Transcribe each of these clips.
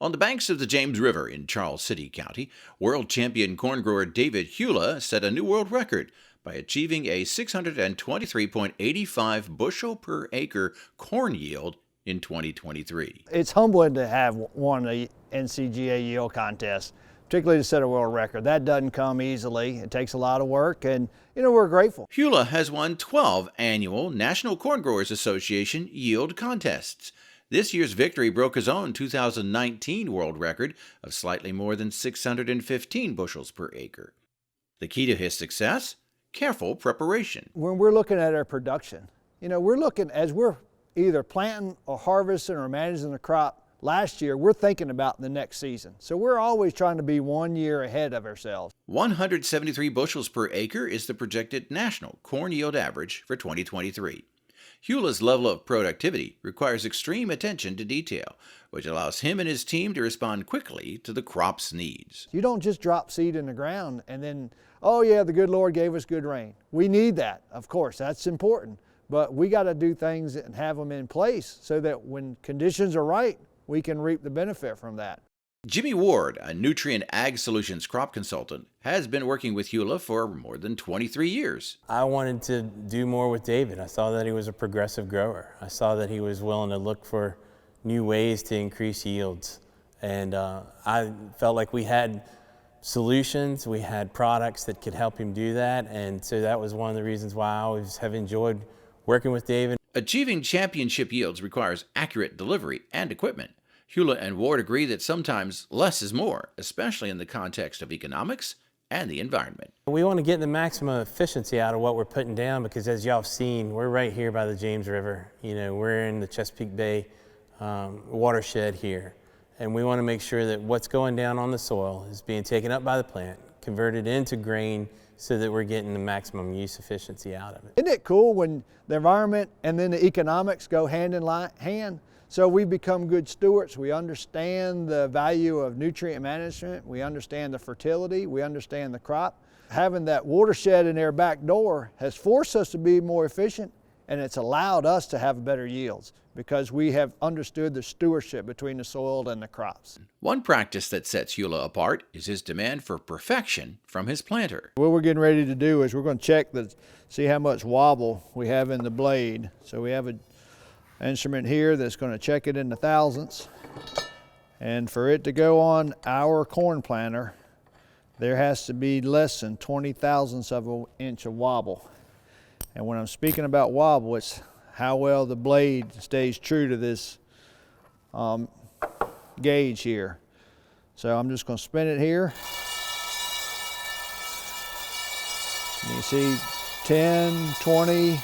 On the banks of the James River in Charles City County, world champion corn grower David Hula set a new world record by achieving a 623.85 bushel per acre corn yield in 2023. It's humbling to have won the NCGA yield contest, particularly to set a world record. That doesn't come easily. It takes a lot of work, and we're grateful. Hula has won 12 annual National Corn Growers Association yield contests. This year's victory broke his own 2019 world record of slightly more than 615 bushels per acre. The key to his success? Careful preparation. When we're looking at our production, we're looking, as we're either planting or harvesting or managing the crop last year, we're thinking about the next season. So we're always trying to be 1 year ahead of ourselves. 173 bushels per acre is the projected national corn yield average for 2023. Hula's level of productivity requires extreme attention to detail, which allows him and his team to respond quickly to the crop's needs. You don't just drop seed in the ground and then, oh yeah, the good Lord gave us good rain. We need that, of course, that's important. But we got to do things and have them in place so that when conditions are right, we can reap the benefit from that. Jimmy Ward, a Nutrient Ag Solutions crop consultant, has been working with Hula for more than 23 years. I wanted to do more with David. I saw that he was a progressive grower. I saw that he was willing to look for new ways to increase yields. And I felt like we had solutions, we had products that could help him do that. And so that was one of the reasons why I always have enjoyed working with David. Achieving championship yields requires accurate delivery and equipment. Hula and Ward agree that sometimes less is more, especially in the context of economics and the environment. We want to get the maximum efficiency out of what we're putting down because, as y'all have seen, we're right here by the James River. We're in the Chesapeake Bay watershed here, and we want to make sure that what's going down on the soil is being taken up by the plant, converted into grain, so that we're getting the maximum use efficiency out of it. Isn't it cool when the environment and then the economics go hand in hand? So we become good stewards. We understand the value of nutrient management. We understand the fertility. We understand the crop. Having that watershed in their back door has forced us to be more efficient, and it's allowed us to have better yields because we have understood the stewardship between the soil and the crops. One practice that sets Hula apart is his demand for perfection from his planter. What we're getting ready to do is we're going to check see how much wobble we have in the blade. So we have an instrument here that's going to check it in the thousandths. And for it to go on our corn planter, there has to be less than 20 thousandths of an inch of wobble. And when I'm speaking about wobble, it's how well the blade stays true to this gauge here. So I'm just going to spin it here. And you see 10, 20,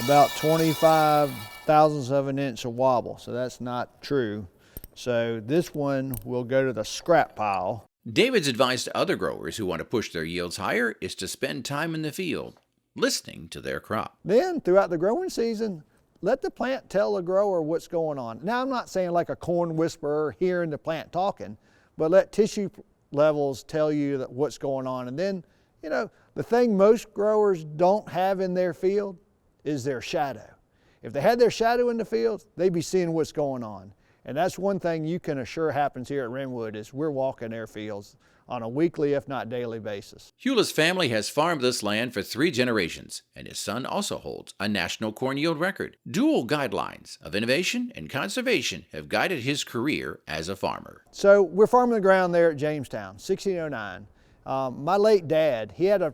about 25 thousandths of an inch of wobble. So that's not true. So this one will go to the scrap pile. David's advice to other growers who want to push their yields higher is to spend time in the field, listening to their crop. Then throughout the growing season, let the plant tell the grower what's going on. Now I'm not saying like a corn whisperer hearing the plant talking, but let tissue levels tell you that what's going on. And then, the thing most growers don't have in their field is their shadow. If they had their shadow in the field, they'd be seeing what's going on. And that's one thing you can assure happens here at Renwood is we're walking their fields on a weekly, if not daily basis. Hula's family has farmed this land for 3 generations, and his son also holds a national corn yield record. Dual guidelines of innovation and conservation have guided his career as a farmer. So we're farming the ground there at Jamestown, 1609. My late dad, he had a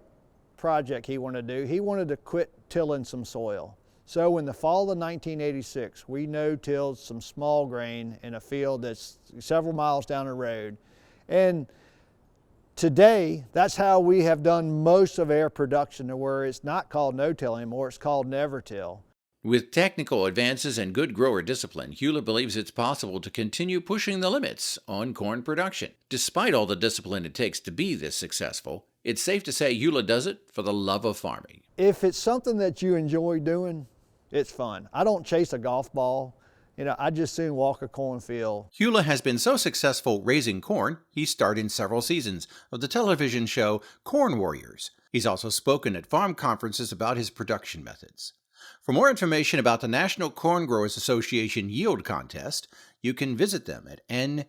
project he wanted to do. He wanted to quit tilling some soil. So in the fall of 1986, we no-tilled some small grain in a field that's several miles down the road. And today, that's how we have done most of our production, to where it's not called no-till anymore, it's called never-till. With technical advances and good grower discipline, Hula believes it's possible to continue pushing the limits on corn production. Despite all the discipline it takes to be this successful, it's safe to say Hula does it for the love of farming. If it's something that you enjoy doing, it's fun. I don't chase a golf ball. I just soon walk a cornfield. Hula has been so successful raising corn, he starred in several seasons of the television show Corn Warriors. He's also spoken at farm conferences about his production methods. For more information about the National Corn Growers Association Yield Contest, you can visit them at ncga.com.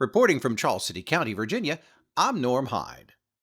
Reporting from Charles City County, Virginia, I'm Norm Hyde.